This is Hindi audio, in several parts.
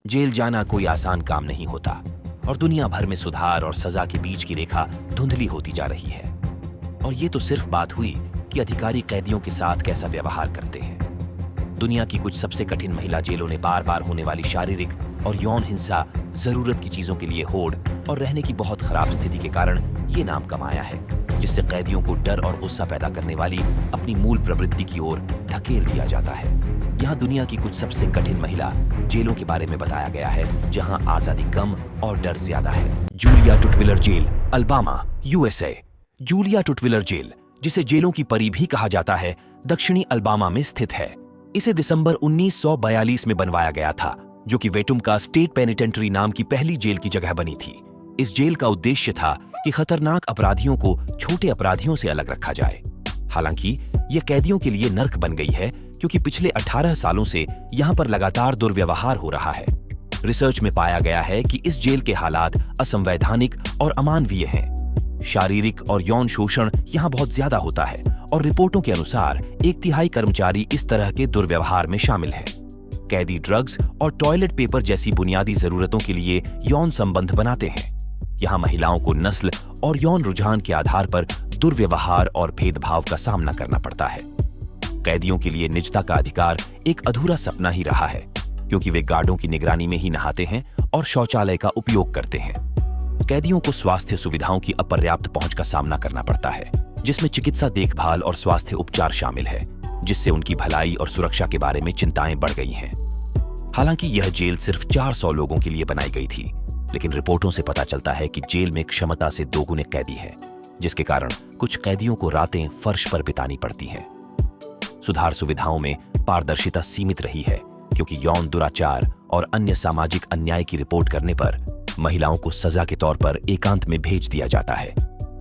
जेल जाना कोई आसान काम नहीं होता और दुनिया भर में सुधार और सजा के बीच की रेखा धुंधली होती जा रही है। और ये तो सिर्फ बात हुई कि अधिकारी कैदियों के साथ कैसा व्यवहार करते हैं। दुनिया की कुछ सबसे कठिन महिला जेलों ने बार बार होने वाली शारीरिक और यौन हिंसा, जरूरत की चीजों के लिए होड़ और रहने की बहुत खराब स्थिति के कारण ये नाम कमाया है, जिससे कैदियों को डर और गुस्सा पैदा करने वाली अपनी मूल प्रवृत्ति की ओर धकेल दिया जाता है। यहाँ दुनिया की कुछ सबसे कठिन महिला जेलों के बारे में बताया गया है, जहाँ आजादी कम और डर ज्यादा है। Julia Tutwiler jail, Alabama, USA. Julia Tutwiler jail, जिसे जेलों की परी भी कहा जाता है, दक्षिणी अल्बामा में स्थित है। इसे दिसंबर 1942 में बनवाया गया था, जो कि वेटुमका स्टेट पेनिटेंटरी नाम की पहली जेल की जगह बनी थी। इस जेल का उद्देश्य था कि खतरनाक अपराधियों को छोटे अपराधियों से अलग रखा जाए। हालांकि यह कैदियों के लिए नर्क बन गई है, क्योंकि पिछले 18 सालों से यहां पर लगातार दुर्व्यवहार हो रहा है। रिसर्च में पाया गया है कि इस जेल के हालात असंवैधानिक और अमानवीय हैं। शारीरिक और यौन शोषण यहां बहुत ज्यादा होता है और रिपोर्टों के अनुसार 1/3 कर्मचारी इस तरह के दुर्व्यवहार में शामिल हैं। कैदी ड्रग्स और टॉयलेट पेपर जैसी बुनियादी जरूरतों के लिए यौन संबंध बनाते हैं। यहाँ महिलाओं को नस्ल और यौन रुझान के आधार पर दुर्व्यवहार और भेदभाव का सामना करना पड़ता है। कैदियों के लिए निजता का अधिकार एक अधूरा सपना ही रहा है, क्योंकि वे गार्डों की निगरानी में ही नहाते हैं और शौचालय का उपयोग करते हैं। कैदियों को स्वास्थ्य सुविधाओं की अपर्याप्त पहुंच का सामना करना पड़ता है, जिसमें चिकित्सा देखभाल और स्वास्थ्य उपचार शामिल है, जिससे उनकी भलाई और सुरक्षा के बारे में चिंताएं बढ़ गई हैं। हालांकि यह जेल सिर्फ 400 लोगों के लिए बनाई गई थी, लेकिन रिपोर्टों से पता चलता है कि जेल में क्षमता से दोगुने कैदी हैं, जिसके कारण कुछ कैदियों को रातें फर्श पर बितानी पड़ती हैं। सुधार सुविधाओं में पारदर्शिता सीमित रही है, क्योंकि यौन दुराचार और अन्य सामाजिक अन्याय की रिपोर्ट करने पर महिलाओं को सजा के तौर पर एकांत में भेज दिया जाता है।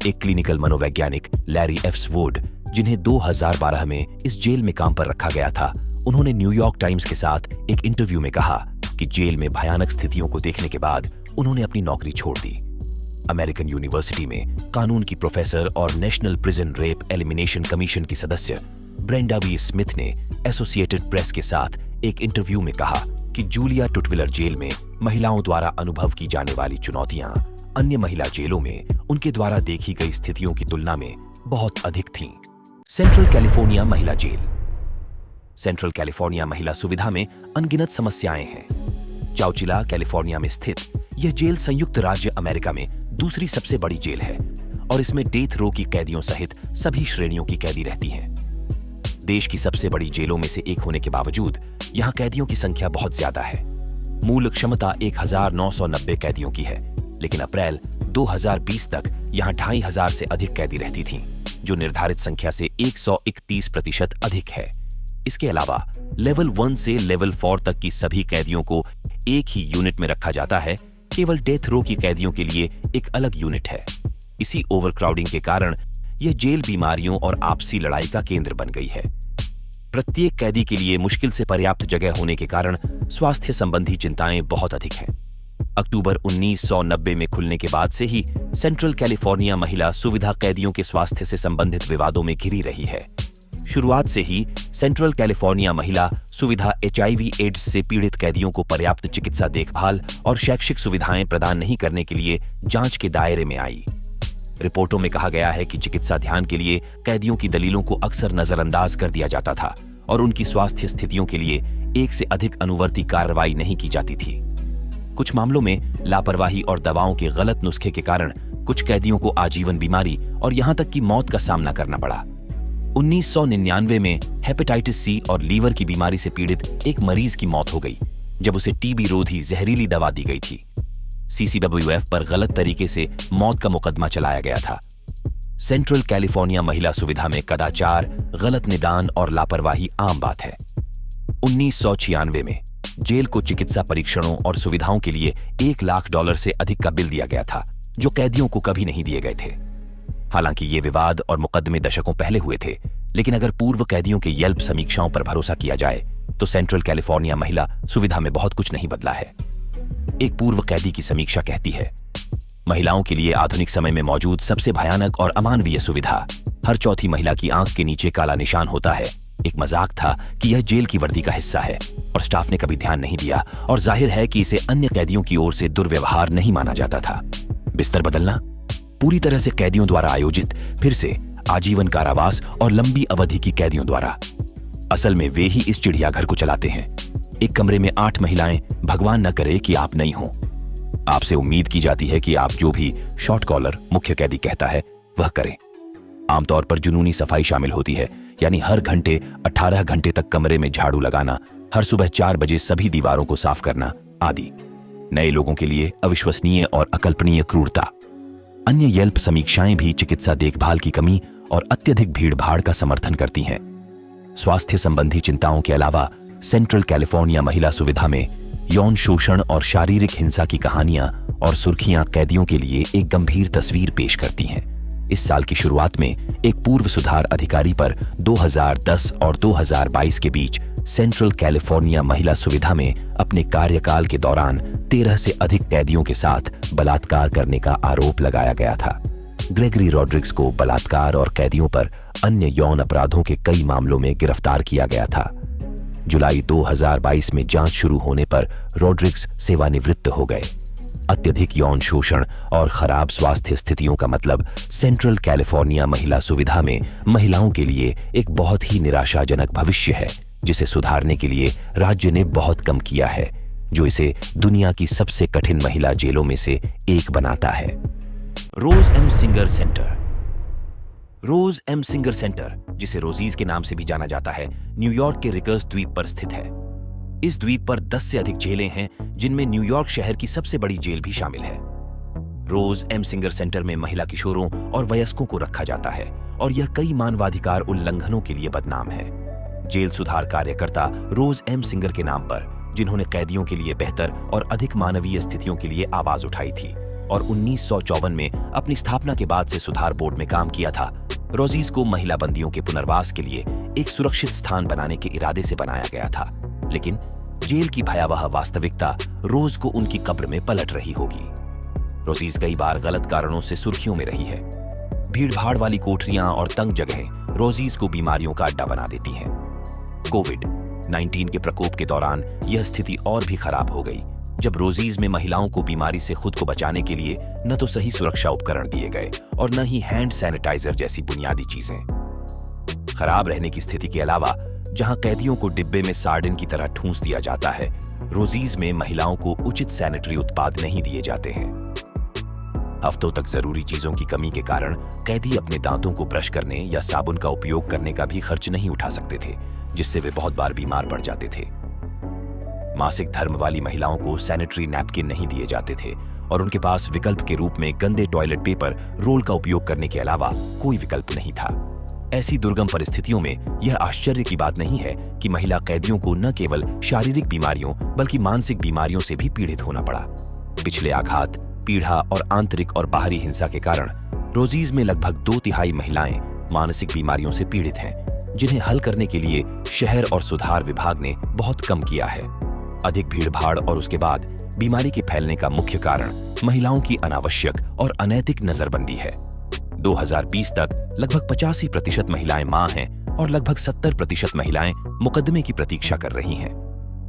एक क्लिनिकल मनोवैज्ञानिक लैरी एफ वुड, जिन्हें 2012 में इस जेल में काम पर रखा गया था, उन्होंने न्यूयॉर्क टाइम्स के साथ एक इंटरव्यू में कहा कि जेल में भयानक स्थितियों को देखने के बाद उन्होंने अपनी नौकरी छोड़ दी। अमेरिकन यूनिवर्सिटी में कानून की प्रोफेसर और national prison rape elimination commission की सदस्य ब्रेंडा वी स्मिथ ने एसोसिएटेड प्रेस के साथ एक इंटरव्यू में कहा कि जूलिया टुटविलर जेल में महिलाओं द्वारा अनुभव की जाने वाली चुनौतियां अन्य महिला जेलों में उनके द्वारा देखी गई स्थितियों की तुलना में बहुत अधिक थीं। सेंट्रल कैलिफोर्निया महिला जेल। सेंट्रल कैलिफोर्निया महिला सुविधा में अनगिनत समस्याएं हैं। चाउचिला, कैलिफोर्निया में स्थित यह जेल संयुक्त राज्य अमेरिका में दूसरी सबसे बड़ी जेल है और इसमें डेथ रो की कैदियों सहित सभी श्रेणियों की कैदी रहती हैं। देश की सबसे बड़ी जेलों में से एक होने के बावजूद यहाँ कैदियों की संख्या बहुत ज्यादा है। मूल क्षमता 1990 कैदियों की है, लेकिन अप्रैल 2020 तक यहाँ 2500 से अधिक कैदी रहती थीं, जो निर्धारित संख्या से 131% अधिक है। इसके अलावा लेवल 1 से लेवल 4 तक की सभी कैदियों को एक ही यूनिट में रखा जाता है। केवल डेथ रो की कैदियों के लिए एक अलग यूनिट है। इसी ओवरक्राउडिंग के कारण यह जेल बीमारियों और आपसी लड़ाई का केंद्र बन गई है। प्रत्येक कैदी के लिए मुश्किल से पर्याप्त जगह होने के कारण स्वास्थ्य संबंधी चिंताएं बहुत अधिक हैं। अक्टूबर 1990 में खुलने के बाद से ही सेंट्रल कैलिफोर्निया महिला सुविधा कैदियों के स्वास्थ्य से संबंधित विवादों में घिरी रही है। शुरुआत से ही सेंट्रल कैलिफोर्निया महिला सुविधा HIV एड्स से पीड़ित कैदियों को पर्याप्त चिकित्सा देखभाल और शैक्षिक सुविधाएं प्रदान नहीं करने के लिए जांच के दायरे में आई। रिपोर्टों में कहा गया है कि चिकित्सा ध्यान के लिए कैदियों की दलीलों को अक्सर नजरअंदाज कर दिया जाता था और उनकी स्वास्थ्य स्थितियों के लिए एक से अधिक अनुवर्ती कार्रवाई नहीं की जाती थी। कुछ मामलों में लापरवाही और दवाओं के गलत नुस्खे के कारण कुछ कैदियों को आजीवन बीमारी और यहां तक कि मौत का सामना करना पड़ा। 1999 में हेपेटाइटिस C और लीवर की बीमारी से पीड़ित एक मरीज की मौत हो गई, जब उसे TB रोधी जहरीली दवा दी गई थी। CCWF पर गलत तरीके से मौत का मुकदमा चलाया गया था। सेंट्रल कैलिफोर्निया महिला सुविधा में कदाचार, गलत निदान और लापरवाही आम बात है। 1996 में जेल को चिकित्सा परीक्षणों और सुविधाओं के लिए $1 लाख से अधिक का बिल दिया गया था, जो कैदियों को कभी नहीं दिए गए थे। हालांकि ये विवाद और मुकदमे दशकों पहले हुए थे, लेकिन अगर पूर्व कैदियों के येल्प समीक्षाओं पर भरोसा किया जाए तो सेंट्रल कैलिफोर्निया महिला सुविधा में बहुत कुछ नहीं बदला है। एक पूर्व कैदी की समीक्षा कहती है, महिलाओं के लिए आधुनिक समय में मौजूद सबसे भयानक और अमानवीय सुविधा। हर चौथी महिला की आंख के नीचे काला निशान होता है। एक मजाक था कि यह जेल की वर्दी का हिस्सा है और स्टाफ ने कभी ध्यान नहीं दिया, और जाहिर है कि इसे अन्य कैदियों की ओर से दुर्व्यवहार नहीं माना जाता था। बिस्तर बदलना पूरी तरह से कैदियों द्वारा आयोजित, फिर से आजीवन कारावास और लंबी अवधि की कैदियों द्वारा। असल में वे ही इस चिड़ियाघर को चलाते हैं। एक कमरे में 8 महिलाएं, भगवान न करे कि आप नहीं हो। आपसे उम्मीद की जाती है कि आप जो भी शॉर्ट कॉलर मुख्य कैदी कहता है वह करें। आमतौर पर जुनूनी सफाई शामिल होती है, यानी हर घंटे 18 घंटे तक कमरे में झाड़ू लगाना, हर सुबह 4 बजे सभी दीवारों को साफ करना आदि। नए लोगों के लिए अविश्वसनीय और अकल्पनीय क्रूरता। अन्य येल्प समीक्षाएं भी चिकित्सा देखभाल की कमी और अत्यधिक भीड़भाड़ का समर्थन करती हैं। स्वास्थ्य संबंधी चिंताओं के अलावा सेंट्रल कैलिफोर्निया महिला सुविधा में यौन शोषण और शारीरिक हिंसा की कहानियां और सुर्खियां कैदियों के लिए एक गंभीर तस्वीर पेश करती हैं। इस साल की शुरुआत में एक पूर्व सुधार अधिकारी पर 2010 और 2022 के बीच सेंट्रल कैलिफोर्निया महिला सुविधा में अपने कार्यकाल के दौरान 13 से अधिक कैदियों के साथ बलात्कार करने का आरोप लगाया गया था। ग्रेगरी रॉड्रिग्स को बलात्कार और कैदियों पर अन्य यौन अपराधों के कई मामलों में गिरफ्तार किया गया था। जुलाई 2022 में जांच शुरू होने पर रॉड्रिग्स सेवानिवृत्त हो गए। अत्यधिक यौन शोषण और खराब स्वास्थ्य स्थितियों का मतलब सेंट्रल कैलिफोर्निया महिला सुविधा में महिलाओं के लिए एक बहुत ही निराशाजनक भविष्य है, जिसे सुधारने के लिए राज्य ने बहुत कम किया है, जो इसे दुनिया की सबसे कठिन महिला जेलों में से एक बनाता है। रोज am singer centre. Rose am singer centre, जिसे रोजीज के नाम से भी जाना जाता है, न्यूयॉर्क के रिकर्स द्वीप पर स्थित है। इस द्वीप पर 10 से अधिक जेलें हैं, जिनमें न्यूयॉर्क शहर की सबसे बड़ी जेल भी शामिल है। रोज एम सिंगर सेंटर में महिला किशोरों और वयस्कों को रखा जाता है और यह कई मानवाधिकार उल्लंघनों के लिए बदनाम है। जेल सुधार कार्यकर्ता रोज एम सिंगर के नाम पर, जिन्होंने कैदियों के लिए बेहतर और अधिक मानवीय स्थितियों के लिए आवाज उठाई थी और 1954 में अपनी स्थापना के बाद से सुधार बोर्ड में काम किया था, रोजीज को महिला बंदियों के पुनर्वास के लिए एक सुरक्षित स्थान बनाने के इरादे से बनाया गया था। लेकिन जेल की भयावह वास्तविकता रोज को उनकी कब्र में पलट रही होगी। रोजीज कई बार गलत कारणों से सुर्खियों में रही है। भीड़भाड़ वाली कोठरियां और तंग जगहें रोजीज को बीमारियों का अड्डा बना देती हैं। कोविड-19 के प्रकोप के दौरान यह स्थिति और भी खराब हो गई, जब रोजीज में महिलाओं को बीमारी से खुद को बचाने के लिए न तो सही सुरक्षा उपकरण दिए गए और न ही हैंड सैनिटाइजर जैसी बुनियादी चीजें। खराब रहने की स्थिति के अलावा जहां कैदियों को डिब्बे में सार्डिन की तरह ठूंस दिया जाता है, रोजीज में महिलाओं को उचित सैनिटरी उत्पाद नहीं दिए जाते हैं। हफ्तों तक जरूरी चीजों की कमी के कारण कैदी अपने दांतों को ब्रश करने या साबुन का उपयोग करने का भी खर्च नहीं उठा सकते थे, जिससे वे बहुत बार बीमार पड़ जाते थे। मासिक धर्म वाली महिलाओं को सैनिटरी नैपकिन नहीं दिए जाते थे और उनके पास विकल्प के रूप में गंदे टॉयलेट पेपर रोल का उपयोग करने के अलावा कोई विकल्प नहीं था। ऐसी दुर्गम परिस्थितियों में यह आश्चर्य की बात नहीं है कि महिला कैदियों को न केवल शारीरिक बीमारियों बल्कि मानसिक बीमारियों से भी पीड़ित होना पड़ा। पिछले आघात, पीड़ा और आंतरिक और बाहरी हिंसा के कारण रोजीज में लगभग 2/3 महिलाएं मानसिक बीमारियों से पीड़ित हैं, जिन्हें हल करने के लिए शहर और सुधार विभाग ने बहुत कम किया है। अधिक भीड़भाड़ और उसके बाद बीमारी के फैलने का मुख्य कारण महिलाओं की अनावश्यक और अनैतिक नजरबंदी है। 2020 तक लगभग 85% महिलाएं मां हैं और लगभग 70% महिलाएं मुकदमे की प्रतीक्षा कर रही हैं।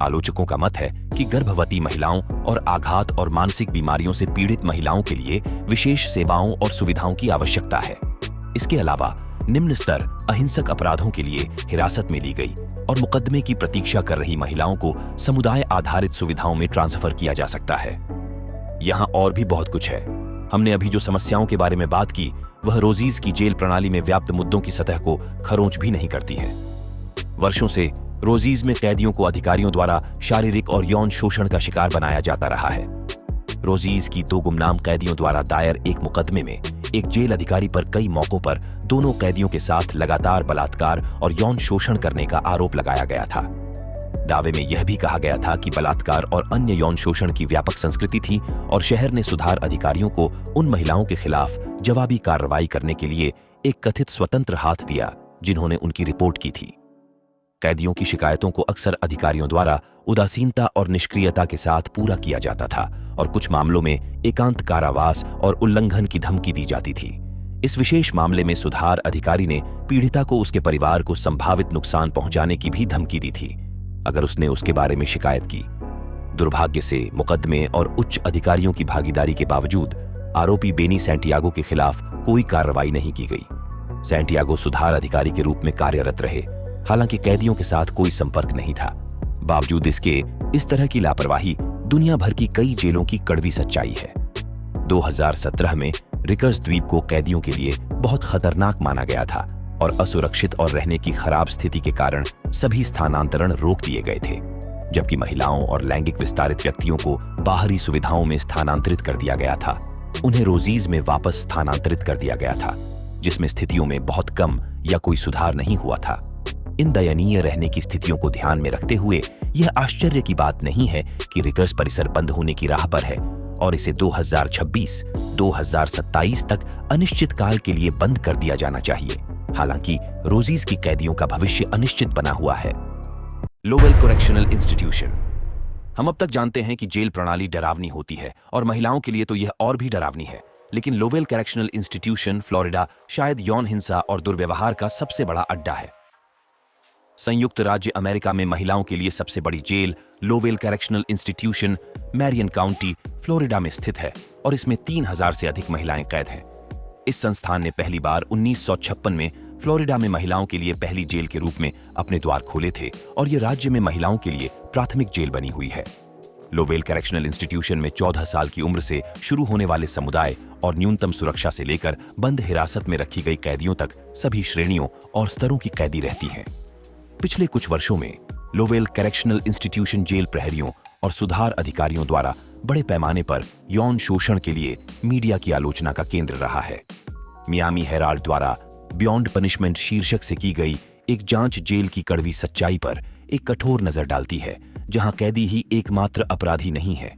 आलोचकों का मत है कि गर्भवती महिलाओं और आघात और मानसिक बीमारियों से पीड़ित महिलाओं के लिए विशेष सेवाओं और सुविधाओं की आवश्यकता है। इसके अलावा निम्न स्तर अहिंसक अपराधों के लिए हिरासत में ली गई और मुकदमे की प्रतीक्षा कर रही महिलाओं को समुदाय आधारित सुविधाओं में ट्रांसफर किया जा सकता है। यहाँ और भी बहुत कुछ है। हमने अभी जो समस्याओं के बारे में बात की, वह रोजीज की जेल प्रणाली में व्याप्त मुद्दों की सतह को खरोंच भी नहीं करती है। वर्षों से रोजीज में कैदियों को अधिकारियों द्वारा शारीरिक और यौन शोषण का शिकार बनाया जाता रहा है। रोजीज की 2 गुमनाम कैदियों द्वारा दायर एक मुकदमे में एक जेल अधिकारी पर कई मौकों पर दोनों कैदियों के साथ लगातार बलात्कार और यौन शोषण करने का आरोप लगाया गया था। दावे में यह भी कहा गया था कि बलात्कार और अन्य यौन शोषण की व्यापक संस्कृति थी और शहर ने सुधार अधिकारियों को उन महिलाओं के खिलाफ जवाबी कार्रवाई करने के लिए एक कथित स्वतंत्र हाथ दिया जिन्होंने उनकी रिपोर्ट की थी। कैदियों की शिकायतों को अक्सर अधिकारियों द्वारा उदासीनता और निष्क्रियता के साथ पूरा किया जाता था और कुछ मामलों में एकांत कारावास और उल्लंघन की धमकी दी जाती थी। इस विशेष मामले में सुधार अधिकारी ने पीड़िता को उसके परिवार को संभावित नुकसान पहुंचाने की भी धमकी दी थी अगर उसने उसके बारे में शिकायत की। दुर्भाग्य से मुकदमे और उच्च अधिकारियों की भागीदारी के बावजूद आरोपी बेनी सैंटियागो के खिलाफ कोई कार्रवाई नहीं की गई। सैंटियागो सुधार अधिकारी के रूप में कार्यरत रहे, हालांकि कैदियों के साथ कोई संपर्क नहीं था। बावजूद इसके इस तरह की लापरवाही दुनिया भर की कई जेलों की कड़वी सच्चाई है। 2017 में रिकर्स द्वीप को कैदियों के लिए बहुत खतरनाक माना गया था और असुरक्षित और रहने की खराब स्थिति के कारण सभी स्थानांतरण रोक दिए गए थे, जबकि महिलाओं और लैंगिक विस्तारित व्यक्तियों को बाहरी सुविधाओं में स्थानांतरित कर दिया गया था। उन्हें रोजीज में वापस स्थानांतरित कर दिया गया था, जिसमें स्थितियों में बहुत कम या कोई सुधार नहीं हुआ था। इन दयनीय रहने की स्थितियों को ध्यान में रखते हुए यह आश्चर्य की बात नहीं है कि रिकर्स परिसर बंद होने की राह पर है और इसे 2026-2027 तक अनिश्चित काल के लिए बंद कर दिया जाना चाहिए। हालांकि रोजीज की कैदियों का भविष्य अनिश्चित बना हुआ है। Lowell correctional institution. हम अब तक जानते हैं कि जेल प्रणाली डरावनी होती है और महिलाओं के लिए तो यह और भी डरावनी है, लेकिन लोवेल करेक्शनल इंस्टीट्यूशन फ्लोरिडा शायद यौन हिंसा और दुर्व्यवहार का सबसे बड़ा अड्डा है। संयुक्त राज्य अमेरिका में महिलाओं के लिए सबसे बड़ी jail Lowell correctional institution Marion County Florida में स्थित है और इसमें 3000 से अधिक महिलाएं कैद हैं। इस संस्थान ने पहली बार 1956 में फ्लोरिडा में महिलाओं के लिए पहली जेल के रूप में अपने द्वार खोले थे और यह राज्य में महिलाओं के लिए प्राथमिक जेल बनी हुई है। लोवेल करेक्शनल इंस्टीट्यूशन में 14 साल की उम्र से शुरू होने वाले समुदाय और न्यूनतम सुरक्षा से लेकर बंद हिरासत में रखी गई कैदियों तक सभी श्रेणियों और स्तरों की कैदी रहती हैं। पिछले कुछ वर्षों में लोवेल करेक्शनल इंस्टीट्यूशन जेल प्रहरियों और सुधार अधिकारियों द्वारा बड़े पैमाने पर यौन शोषण के लिए मीडिया की आलोचना का केंद्र रहा है। मियामी हेराल्ड द्वारा बियॉन्ड पनिशमेंट शीर्षक से की गई एक जांच जेल की कड़वी सच्चाई पर एक कठोर नजर डालती है, जहां कैदी ही एकमात्र अपराधी नहीं है।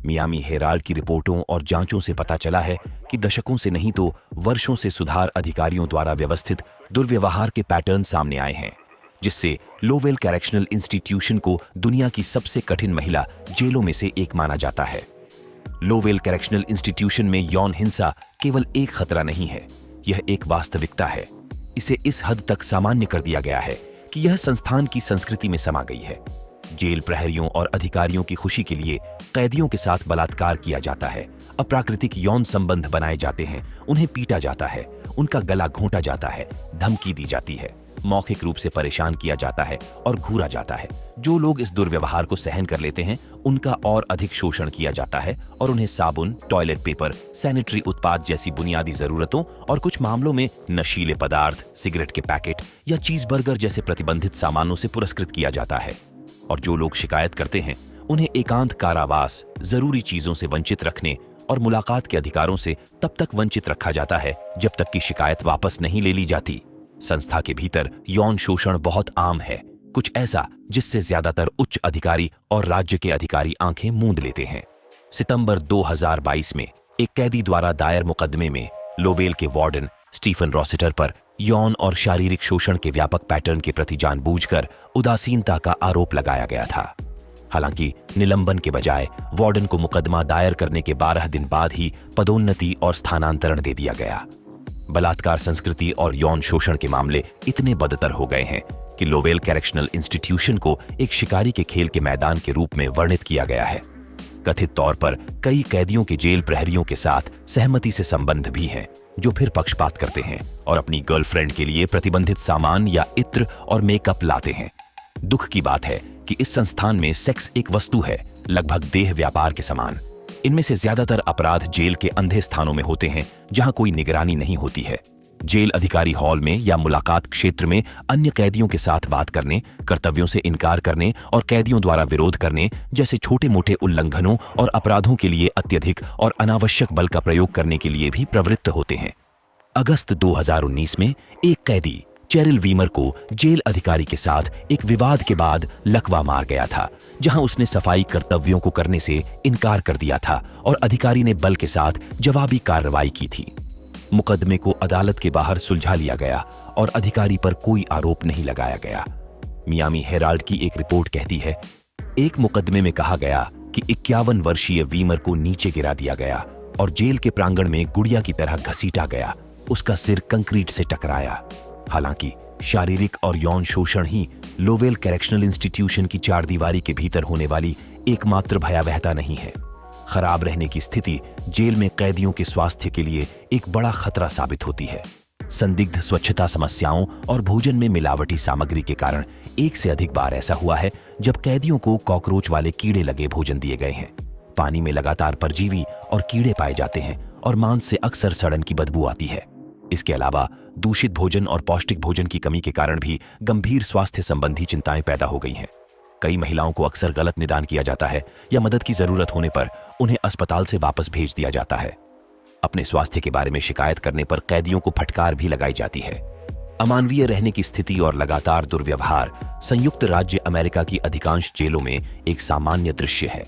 मियामी हेराल्ड की रिपोर्टों और जांचों से पता चला है कि दशकों से नहीं तो वर्षों से सुधार अधिकारियों द्वारा व्यवस्थित दुर्व्यवहार के पैटर्न सामने आए हैं, जिससे लोवेल करेक्शनल इंस्टीट्यूशन को दुनिया की सबसे कठिन महिला जेलों में से एक माना जाता है। लोवेल करेक्शनल इंस्टीट्यूशन में यौन हिंसा केवल एक खतरा नहीं है, यह एक वास्तविकता है। इसे इस हद तक सामान्य कर दिया गया है कि यह संस्थान की संस्कृति में समा गई है। जेल प्रहरियों और अधिकारियों की खुशी के लिए कैदियों के साथ बलात्कार किया जाता है, अप्राकृतिक यौन संबंध बनाए जाते हैं, उन्हें पीटा जाता है, उनका गला घोंटा जाता है, धमकी दी जाती है, मौखिक रूप से परेशान किया जाता है और घूरा जाता है। जो लोग इस दुर्व्यवहार को सहन कर लेते हैं उनका और अधिक शोषण किया जाता है और उन्हें साबुन, टॉयलेट पेपर, सैनिटरी उत्पाद जैसी बुनियादी जरूरतों और कुछ मामलों में नशीले पदार्थ, सिगरेट के पैकेट या चीजबर्गर जैसे प्रतिबंधित सामानों से पुरस्कृत किया जाता है। और जो लोग शिकायत करते हैं उन्हें एकांत कारावास, जरूरी चीजों से वंचित रखने और मुलाकात के अधिकारों से तब तक वंचित रखा जाता है जब तक कि शिकायत वापस नहीं ले ली जाती। संस्था के भीतर यौन शोषण बहुत आम है, कुछ ऐसा जिससे ज्यादातर उच्च अधिकारी और राज्य के अधिकारी आंखें मूंद लेते हैं। सितंबर 2022 में एक कैदी द्वारा दायर मुकदमे में लोवेल के वार्डन स्टीफन रॉसिटर पर यौन और शारीरिक शोषण के व्यापक पैटर्न के प्रति जानबूझकर उदासीनता का आरोप लगाया गया था। हालांकि निलंबन के बजाय वार्डन को मुकदमा दायर करने के 12 दिन बाद ही पदोन्नति और स्थानांतरण दे दिया गया। बलात्कार संस्कृति और यौन शोषण के मामले इतने बदतर हो गए हैं कि लोवेल करेक्शनल इंस्टीट्यूशन को एक शिकारी के खेल के मैदान के रूप में वर्णित किया गया है। कथित तौर पर कई कैदियों के जेल प्रहरियों के साथ सहमति से संबंध भी हैं, जो फिर पक्षपात करते हैं और अपनी गर्लफ्रेंड के लिए प्रतिबंधित सामान या इत्र और मेकअप लाते हैं। दुख की बात है कि इस संस्थान में सेक्स एक वस्तु है, लगभग देह व्यापार के समान। इनमें से ज्यादातर अपराध जेल के अंधे स्थानों में होते हैं जहां कोई निगरानी नहीं होती है। जेल अधिकारी हॉल में या मुलाकात क्षेत्र में अन्य कैदियों के साथ बात करने, कर्तव्यों से इनकार करने और कैदियों द्वारा विरोध करने जैसे छोटे-मोटे उल्लंघनों और अपराधों के लिए अत्यधिक और अनावश्यक बल का प्रयोग करने के लिए भी प्रवृत्त होते हैं। अगस्त 2019 में एक कैदी चेरिल वीमर को जेल अधिकारी के साथ एक विवाद के बाद लकवा मार गया था, जहां उसने सफाई कर्तव्यों को करने से इनकार कर दिया था और अधिकारी ने बल के साथ जवाबी कार्रवाई की थी। मुकदमे को अदालत के बाहर सुलझा लिया गया और अधिकारी पर कोई आरोप नहीं लगाया गया। मियामी हेराल्ड की एक रिपोर्ट कहती है, एक मुकदमे में कहा गया कि 51 वर्षीय वीमर को नीचे गिरा दिया गया और जेल के प्रांगण में गुड़िया की तरह घसीटा गया। उसका सिर कंक्रीट से टकराया। हालांकि शारीरिक और यौन शोषण ही लोवेल करेक्शनल इंस्टीट्यूशन की चारदीवारी के भीतर होने वाली एकमात्र भयावहता नहीं है। खराब रहने की स्थिति जेल में कैदियों के स्वास्थ्य के लिए एक बड़ा खतरा साबित होती है। संदिग्ध स्वच्छता समस्याओं और भोजन में मिलावटी सामग्री के कारण एक से अधिक बार ऐसा हुआ है जब कैदियों को कॉकरोच वाले कीड़े लगे भोजन दिए गए हैं। पानी में लगातार परजीवी और कीड़े पाए जाते हैं और मांस से अक्सर सड़न की बदबू आती है। इसके अलावा दूषित भोजन और पौष्टिक भोजन की कमी के कारण भी गंभीर स्वास्थ्य संबंधी चिंताएं पैदा हो गई हैं। कई महिलाओं को अक्सर गलत निदान किया जाता है या मदद की जरूरत होने पर उन्हें अस्पताल से वापस भेज दिया जाता है। अपने स्वास्थ्य के बारे में शिकायत करने पर कैदियों को फटकार भी लगाई जाती है। अमानवीय रहने की स्थिति और लगातार दुर्व्यवहार संयुक्त राज्य अमेरिका की अधिकांश जेलों में एक सामान्य दृश्य है।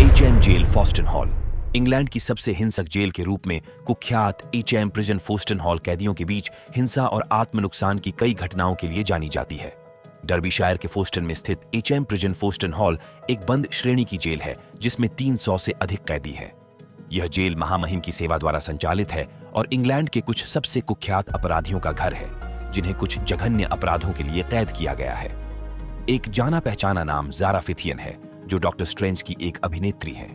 HM जेल फोस्टन हॉल इंग्लैंड की सबसे हिंसक जेल के रूप में कुख्यात HM प्रिजन फोस्टन हॉल कैदियों के बीच हिंसा और आत्म नुकसान की कई घटनाओं के लिए जानी जाती है। डर्बीशायर के फोस्टन में स्थित HM प्रिजन फोस्टन हॉल एक बंद श्रेणी की जेल है जिसमें 300 से अधिक कैदी हैं। यह जेल महामहिम की सेवा द्वारा संचालित है और इंग्लैंड के कुछ सबसे कुख्यात अपराधियों का घर है जिन्हें कुछ जघन्य अपराधों के लिए कैद किया गया है। एक जाना पहचाना नाम ज़ारा फिथियन है जो डॉक्टर स्ट्रेंज की एक अभिनेत्री हैं।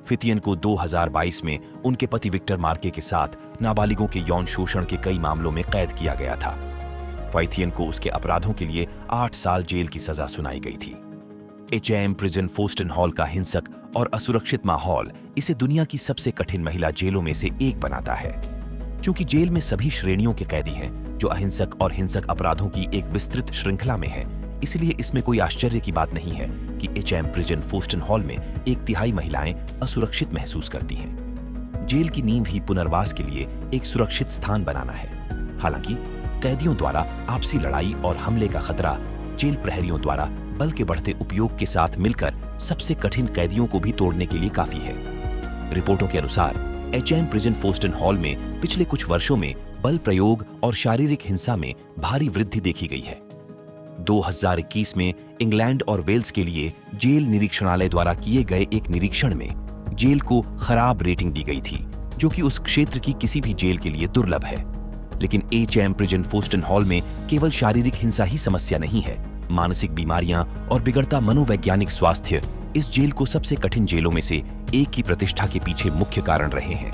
फिथियन को 2022 में उनके पति विक्टर मार्के के साथ नाबालिगों के यौन शोषण के कई मामलों में कैद किया गया था। फिथियन को उसके अपराधों के लिए 8 साल जेल की सजा सुनाई गई थी। HM प्रिजन फोस्टन हॉल का हिंसक और असुरक्षित माहौल इसे दुनिया की सबसे कठिन महिला जेलों में से एक बनाता है। चूंकि जेल में सभी श्रेणियों के कैदी हैं जो अहिंसक और हिंसक अपराधों की एक विस्तृत श्रृंखला में हैं, इसलिए इसमें कोई आश्चर्य की बात नहीं है कि HM प्रिजन फोस्टन हॉल में 1/3 महिलाएं असुरक्षित महसूस करती हैं। जेल की नींव ही पुनर्वास के लिए एक सुरक्षित स्थान बनाना है। हालांकि कैदियों द्वारा आपसी लड़ाई और हमले का खतरा जेल प्रहरियों द्वारा बल के बढ़ते उपयोग के साथ मिलकर सबसे कठिन कैदियों को भी तोड़ने के लिए काफी है। रिपोर्टों के अनुसार HM प्रिजन फोस्टन हॉल में पिछले कुछ वर्षों में बल प्रयोग और शारीरिक हिंसा में भारी वृद्धि देखी गई है। 2021 में इंग्लैंड और वेल्स के लिए जेल निरीक्षणालय द्वारा किए गए एक निरीक्षण में जेल को खराब रेटिंग दी गई थी, जो कि उस क्षेत्र की किसी भी जेल के लिए दुर्लभ है। लेकिन HM प्रिजन फोस्टन हॉल में केवल शारीरिक हिंसा ही समस्या नहीं है। मानसिक बीमारियां और बिगड़ता मनोवैज्ञानिक स्वास्थ्य इस जेल को सबसे कठिन जेलों में से एक की प्रतिष्ठा के पीछे मुख्य कारण रहे हैं।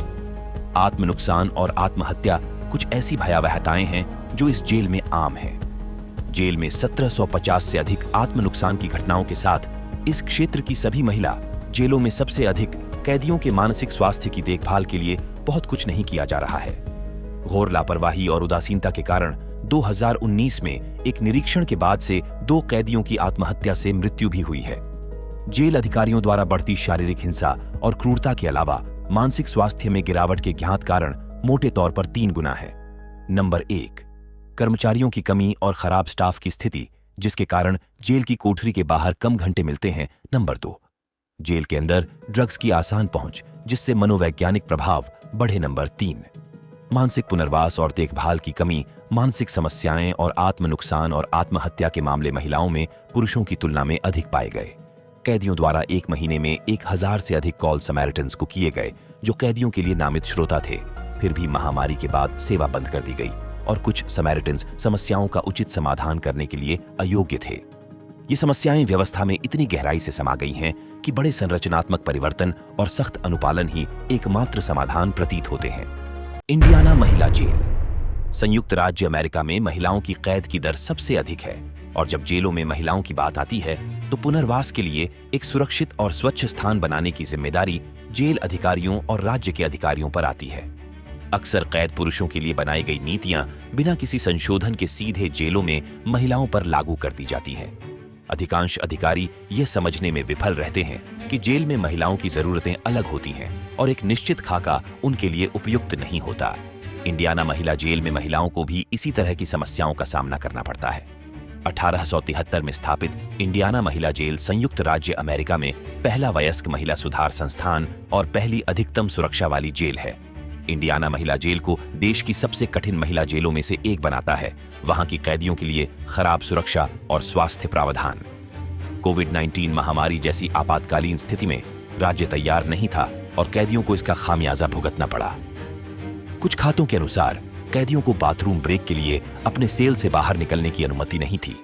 आत्म नुकसान और आत्महत्या कुछ ऐसी भयावहताएं हैं जो इस जेल में आम हैं। जेल में 1750 से अधिक आत्म नुकसान की घटनाओं के साथ इस क्षेत्र की सभी महिला जेलों में सबसे अधिक कैदियों के मानसिक स्वास्थ्य की देखभाल के लिए बहुत कुछ नहीं किया जा रहा है। घोर लापरवाही और उदासीनता के कारण 2019 में एक निरीक्षण के बाद से 2 कैदियों की आत्महत्या से मृत्यु भी हुई है। जेल अधिकारियों द्वारा बढ़ती शारीरिक हिंसा और क्रूरता के अलावा मानसिक स्वास्थ्य में गिरावट के ज्ञात कारण मोटे तौर पर 3 गुना है। नंबर 1, कर्मचारियों की कमी और खराब स्टाफ की स्थिति, जिसके कारण जेल की कोठरी के बाहर कम घंटे मिलते हैं। नंबर 2, जेल के अंदर ड्रग्स की आसान पहुंच, जिससे मनोवैज्ञानिक प्रभाव बढ़े। नंबर 3, मानसिक पुनर्वास और देखभाल की कमी। मानसिक समस्याएं और आत्म नुकसान और आत्महत्या के मामले महिलाओं में पुरुषों की तुलना में अधिक पाए गए। कैदियों द्वारा 1 महीने में 1000 से अधिक कॉल समैरिटन्स को किए गए, जो कैदियों के लिए नामित श्रोता थे। फिर भी महामारी के बाद सेवा बंद कर दी गई और कुछ समैरिटन्स समस्याओं का उचित समाधान करने के लिए अयोग्य थे। ये समस्याएं व्यवस्था में इतनी गहराई से समा गई हैं कि बड़े संरचनात्मक परिवर्तन और सख्त अनुपालन ही एकमात्र समाधान प्रतीत होते हैं। इंडियाना महिला जेल। संयुक्त राज्य अमेरिका में महिलाओं की कैद की दर सबसे अधिक है और जब जेलों में महिलाओं की बात आती है तो पुनर्वास के लिए एक सुरक्षित और स्वच्छ स्थान बनाने की जिम्मेदारी जेल अधिकारियों और राज्य के अधिकारियों पर आती है। अक्सर कैद पुरुषों के लिए बनाई गई नीतियां बिना किसी संशोधन के सीधे जेलों में महिलाओं पर लागू कर दी जाती हैं। अधिकांश अधिकारी यह समझने में विफल रहते हैं कि जेल में महिलाओं की जरूरतें अलग होती हैं और एक निश्चित खाका उनके लिए उपयुक्त नहीं होता। इंडियाना महिला जेल में महिलाओं को भी इसी तरह की समस्याओं का सामना करना पड़ता है। 1873 में स्थापित इंडियाना महिला जेल संयुक्त राज्य अमेरिका में पहला वयस्क महिला सुधार संस्थान और पहली अधिकतम सुरक्षा वाली जेल है। इंडियाना महिला जेल को देश की सबसे कठिन महिला जेलों में से एक बनाता है। वहां की कैदियों के लिए खराब सुरक्षा और स्वास्थ्य प्रावधान। कोविड-19 महामारी जैसी आपातकालीन स्थिति में राज्य तैयार नहीं था और कैदियों को इसका खामियाजा भुगतना पड़ा। कुछ खातों के अनुसार कैदियों को बाथरूम ब्रेक के लिए अपने सेल से बाहर निकलने की अनुमति नहीं थी।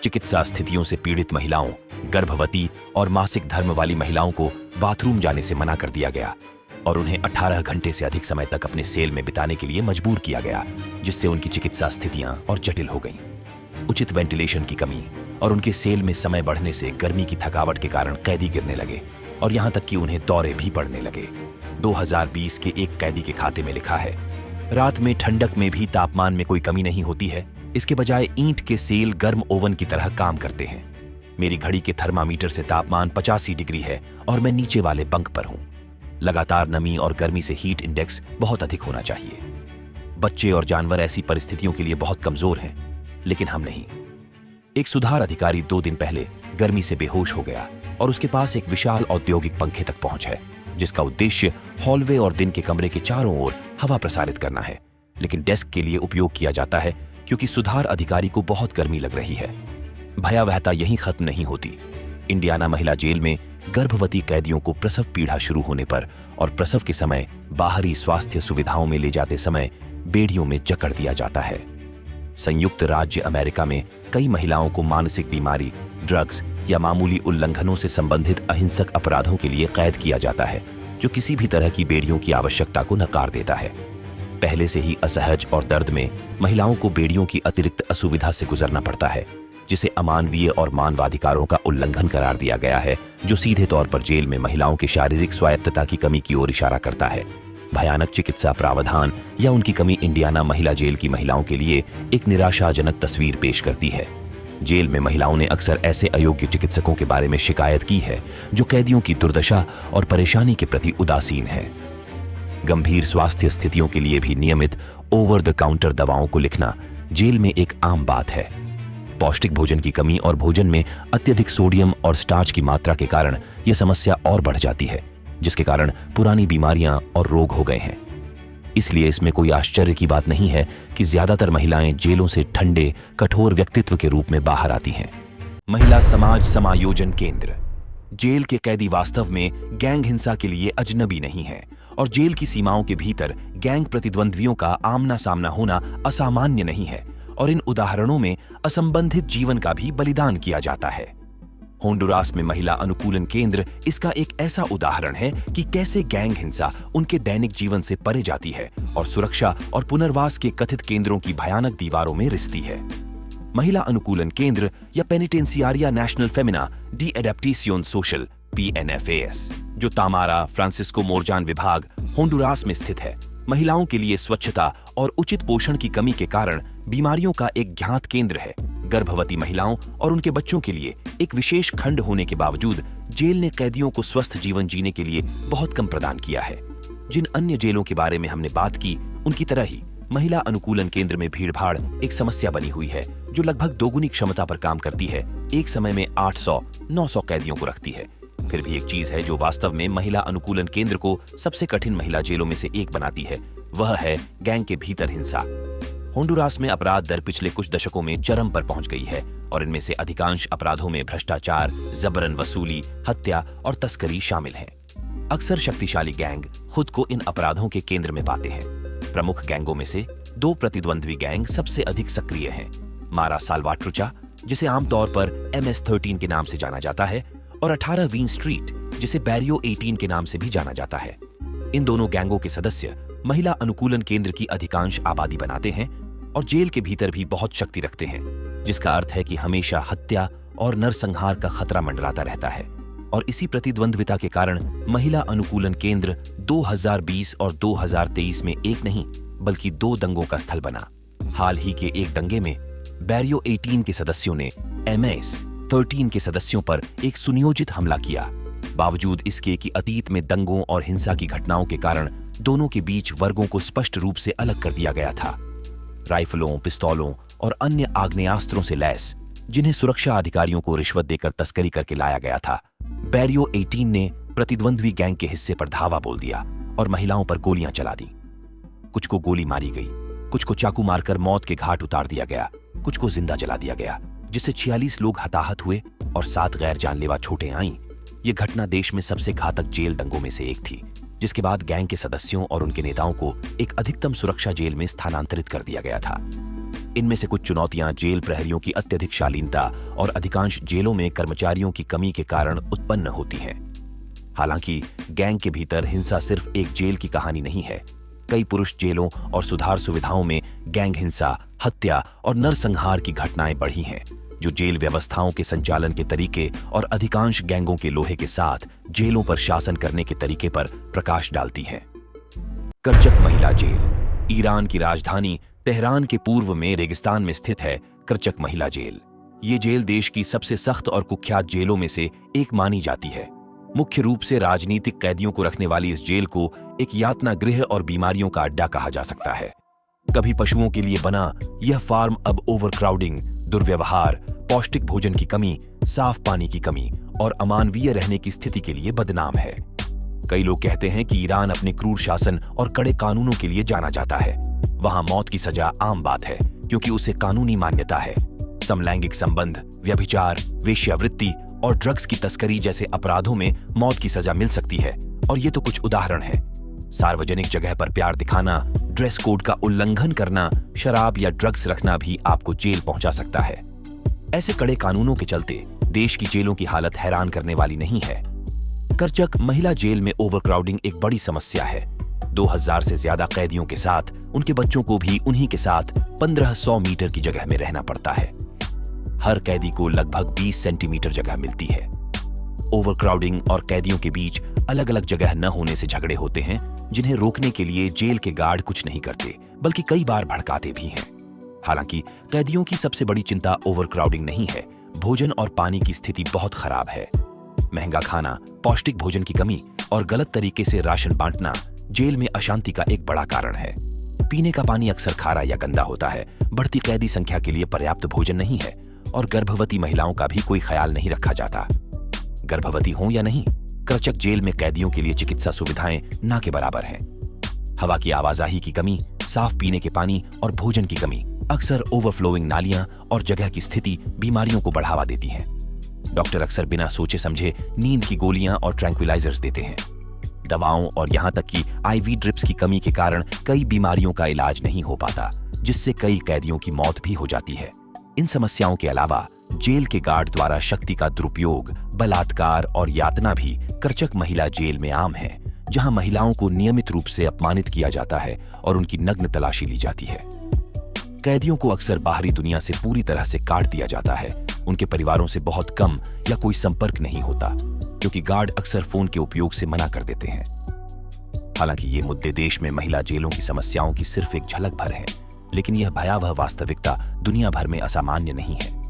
चिकित्सा स्थितियों से पीड़ित महिलाओं, गर्भवती और मासिक धर्म वाली महिलाओं को बाथरूम जाने से मना कर दिया गया और उन्हें 18 घंटे से अधिक समय तक अपने सेल में बिताने के लिए मजबूर किया गया, जिससे उनकी चिकित्सा स्थितियां और जटिल हो गईं। उचित वेंटिलेशन की कमी और उनके सेल में समय बढ़ने से गर्मी की थकावट के कारण कैदी गिरने लगे और यहां तक कि उन्हें दौरे भी पड़ने लगे। 2020 के एक कैदी के खाते में लिखा है, रात में ठंडक में भी तापमान में कोई कमी नहीं होती है, इसके बजाय ईंट के सेल गर्म ओवन की तरह काम करते हैं। मेरी घड़ी के थर्मामीटर से तापमान 85 डिग्री है और मैं नीचे वाले बंक पर हूं। लगातार नमी और गर्मी से हीट इंडेक्स बहुत अधिक होना चाहिए। बच्चे और जानवर ऐसी परिस्थितियों के लिए बहुत कमजोर हैं, लेकिन हम नहीं। एक सुधार अधिकारी 2 दिन पहले गर्मी से बेहोश हो गया और उसके पास एक विशाल औद्योगिक पंखे तक पहुंच है, जिसका उद्देश्य हॉलवे और दिन के कमरे के चारों ओर हवा प्रसारित करना है, लेकिन डेस्क के लिए उपयोग किया जाता है क्योंकि सुधार अधिकारी को बहुत गर्मी लग रही है। भयावहता यहीं खत्म नहीं होती। इंडियाना महिला जेल में गर्भवती कैदियों को प्रसव पीड़ा शुरू होने पर और प्रसव के समय बाहरी स्वास्थ्य सुविधाओं में ले जाते समय बेड़ियों में जकड़ दिया जाता है। संयुक्त राज्य अमेरिका में कई महिलाओं को मानसिक बीमारी, ड्रग्स या मामूली उल्लंघनों से संबंधित अहिंसक अपराधों के लिए कैद किया जाता है, जो किसी भी तरह की बेड़ियों की आवश्यकता को नकार देता है। पहले से ही असहज और दर्द में महिलाओं को बेड़ियों की अतिरिक्त असुविधा से गुजरना पड़ता है, जिसे अमानवीय और मानवाधिकारों का उल्लंघन करार दिया गया है, जो सीधे तौर पर जेल में महिलाओं की शारीरिक स्वायत्तता की कमी की ओर इशारा करता है। भयानक चिकित्सा प्रावधान या उनकी कमी इंडियाना महिला जेल की महिलाओं के लिए एक निराशाजनक तस्वीर पेश करती है। जेल में महिलाओं ने अक्सर ऐसे अयोग्य चिकित्सकों के बारे में शिकायत की है जो कैदियों की दुर्दशा और परेशानी के प्रति उदासीन है। गंभीर स्वास्थ्य स्थितियों के लिए भी नियमित ओवर द काउंटर दवाओं को लिखना जेल में एक आम बात है। पौष्टिक भोजन की कमी और भोजन में अत्यधिक सोडियम और स्टार्च की मात्रा के कारण यह समस्या और बढ़ जाती है, जिसके कारण पुरानी बीमारियां और रोग हो गए हैं। इसलिए इसमें कोई आश्चर्य की बात नहीं है कि ज्यादातर महिलाएं जेलों से ठंडे, कठोर व्यक्तित्व के रूप में बाहर आती हैं। महिला समाज समायोजन केंद्र। जेल के कैदी वास्तव में गैंग हिंसा के लिए अजनबी नहीं है और जेल की सीमाओं के भीतर गैंग प्रतिद्वंद्वियों का आमना सामना होना असामान्य नहीं है और इन उदाहरणों में असंबंधित जीवन का भी बलिदान किया जाता है। होंडुरास में महिला अनुकूलन केंद्र इसका एक ऐसा उदाहरण है कि कैसे गैंग हिंसा उनके दैनिक जीवन से परे जाती है और सुरक्षा और पुनर्वास के कथित केंद्रों की भयानक दीवारों में रिसती है। महिला अनुकूलन केंद्र या Penitenciaria National Femenina de Adaptation Social PNFAS, जो तामारा फ्रांसिस्को मोरजान विभाग होंडुरास में स्थित है, महिलाओं के लिए स्वच्छता और उचित पोषण की कमी के कारण बीमारियों का एक ज्ञात केंद्र है। गर्भवती महिलाओं और उनके बच्चों के लिए एक विशेष खंड होने के बावजूद जेल ने कैदियों को स्वस्थ जीवन जीने के लिए बहुत कम प्रदान किया है। जिन अन्य जेलों के बारे में हमने बात की, उनकी तरह ही महिला अनुकूलन केंद्र में भीड़भाड़ एक समस्या बनी हुई है, जो लगभग दोगुनी क्षमता पर काम करती है। एक समय में 800-900 कैदियों को रखती है। फिर भी एक चीज है जो वास्तव में महिला अनुकूलन केंद्र को सबसे कठिन महिला जेलों में से एक बनाती है, वह है गैंग के भीतर हिंसा। होंडुरास में अपराध दर पिछले कुछ दशकों में चरम पर पहुंच गई है और इनमें से अधिकांश अपराधों में भ्रष्टाचार, जबरन वसूली, हत्या और तस्करी शामिल है। अक्सर शक्तिशाली गैंग खुद को इन अपराधों के केंद्र में पाते हैं। प्रमुख गैंगों में से 2 प्रतिद्वंद्वी गैंग सबसे अधिक सक्रिय हैं, मारा साल्वाट्रुचा, जिसे आमतौर पर MS-13 के नाम से जाना जाता है, और 18 वीन स्ट्रीट, जिसे बैरियो 18 के नाम से भी जाना जाता है। इन दोनों गैंगों के सदस्य महिला अनुकूलन केंद्र की अधिकांश आबादी बनाते हैं और जेल के भीतर भी बहुत शक्ति रखते हैं, जिसका अर्थ है कि हमेशा हत्या और नरसंहार का खतरा मंडराता रहता है। और इसी प्रतिद्वंद्विता के कारण महिला अनुकूलन केंद्र 2020 और 2023 में एक नहीं बल्कि 2 दंगों का स्थल बना। हाल ही के एक दंगे में बैरियो 18 के सदस्यों ने MS-13 के सदस्यों पर एक सुनियोजित हमला किया। बावजूद इसके कि अतीत में दंगों और हिंसा की घटनाओं के कारण दोनों के बीच वर्गों को स्पष्ट रूप से अलग कर दिया गया था। राइफलों, पिस्तौलों और अन्य आग्नेयास्त्रों से लैस, जिन्हें सुरक्षा अधिकारियों को रिश्वत देकर तस्करी करके लाया गया था, बैरियो 18 ने प्रतिद्वंद्वी गैंग के हिस्से पर धावा बोल दिया और महिलाओं पर गोलियां चला दी। कुछ को गोली मारी गई, कुछ को चाकू मारकर मौत के घाट उतार दिया गया, कुछ को जिंदा जला दिया गया, जिससे 46 लोग हताहत हुए और 7 गैर जानलेवा चोटें आईं। ये घटना देश में सबसे घातक जेल दंगों में से एक थी, जिसके बाद गैंग के सदस्यों और उनके नेताओं को एक अधिकतम सुरक्षा जेल में स्थानांतरित कर दिया गया था। इनमें से कुछ चुनौतियां जेल प्रहरियों की अत्यधिक शालीनता और अधिकांश जेलों में कर्मचारियों की कमी के कारण उत्पन्न होती हैं। हालांकि गैंग के भीतर हिंसा सिर्फ एक जेल की कहानी नहीं है। कई पुरुष जेलों और सुधार सुविधाओं में गैंग हिंसा, हत्या और नरसंहार की घटनाएं बढ़ी हैं, जो जेल व्यवस्थाओं के संचालन के तरीके और अधिकांश गैंगों के लोहे के साथ जेलों पर शासन करने के तरीके पर प्रकाश डालती हैं। करचक महिला जेल। ईरान की राजधानी तेहरान के पूर्व में रेगिस्तान में स्थित है करचक महिला जेल। ये जेल देश की सबसे सख्त और कुख्यात जेलों में से एक मानी जाती है। मुख्य रूप से राजनीतिक कैदियों को रखने वाली इस जेल को एक यातना गृह और बीमारियों का अड्डा कहा जा सकता है। कभी पशुओं के लिए बना यह फार्म अब ओवरक्राउडिंग, दुर्व्यवहार, पौष्टिक भोजन की कमी, साफ पानी की कमी और अमानवीय रहने की स्थिति के लिए बदनाम है। कई लोग कहते हैं कि ईरान अपने क्रूर शासन और कड़े कानूनों के लिए जाना जाता है। वहां मौत की सजा आम बात है क्योंकि उसे कानूनी मान्यता है। समलैंगिक संबंध, व्यभिचार, वेश्यावृत्ति और ड्रग्स की तस्करी जैसे अपराधों में मौत की सजा मिल सकती है, और ये तो कुछ उदाहरण हैं। सार्वजनिक जगह पर प्यार दिखाना, ड्रेस कोड का उल्लंघन करना, शराब या ड्रग्स रखना भी आपको जेल पहुंचा सकता है। ऐसे कड़े कानूनों के चलते देश की जेलों की हालत हैरान करने वाली नहीं है। करचक महिला जेल में ओवरक्राउडिंग एक बड़ी समस्या है। 2000 से ज्यादा कैदियों के साथ उनके बच्चों को भी उन्हीं के साथ 1500 मीटर की जगह में रहना पड़ता है। हर कैदी को लगभग 20 सेंटीमीटर जगह मिलती है। ओवरक्राउडिंग और कैदियों के बीच अलग अलग जगह न होने से झगड़े होते हैं, जिन्हें रोकने के लिए जेल के गार्ड कुछ नहीं करते, बल्कि कई बार भड़काते भी हैं। हालांकि कैदियों की सबसे बड़ी चिंता ओवरक्राउडिंग नहीं है, भोजन और पानी की स्थिति बहुत खराब है। महंगा खाना, पौष्टिक भोजन की कमी और गलत तरीके से राशन बांटना जेल में अशांति का एक बड़ा कारण है। पीने का पानी अक्सर खारा या गंदा होता है, बढ़ती कैदी संख्या के लिए पर्याप्त भोजन नहीं है और गर्भवती महिलाओं का भी कोई ख्याल नहीं रखा जाता। गर्भवती हो या नहीं, करचक जेल में कैदियों के लिए चिकित्सा सुविधाएं ना के बराबर हैं। हवा की आवाजाही की कमी, साफ पीने के पानी और भोजन की कमी, अक्सर ओवरफ्लोइंग नालियां और जगह की स्थिति बीमारियों को बढ़ावा देती है। डॉक्टर अक्सर बिना सोचे समझे नींद की गोलियां और ट्रैंक्विलाइजर्स देते हैं। दवाओं और यहां तक कि आईवी ड्रिप्स की कमी के कारण कई बीमारियों का इलाज नहीं हो पाता, जिससे कई कैदियों की मौत भी हो जाती है। इन समस्याओं के अलावा जेल के गार्ड द्वारा शक्ति का दुरुपयोग, बलात्कार और यातना भी करचक महिला जेल में आम है, जहां महिलाओं को नियमित रूप से अपमानित किया जाता है और उनकी नग्न तलाशी ली जाती है। कैदियों को अक्सर बाहरी दुनिया से पूरी तरह से काट दिया जाता है। उनके परिवारों से बहुत कम या कोई संपर्क नहीं होता, क्योंकि गार्ड अक्सर फोन के उपयोग से मना कर देते हैं। हालांकि ये मुद्दे देश में महिला जेलों की समस्याओं की सिर्फ एक झलक भर हैं, लेकिन यह भयावह वास्तविकता दुनिया भर में असामान्य नहीं है।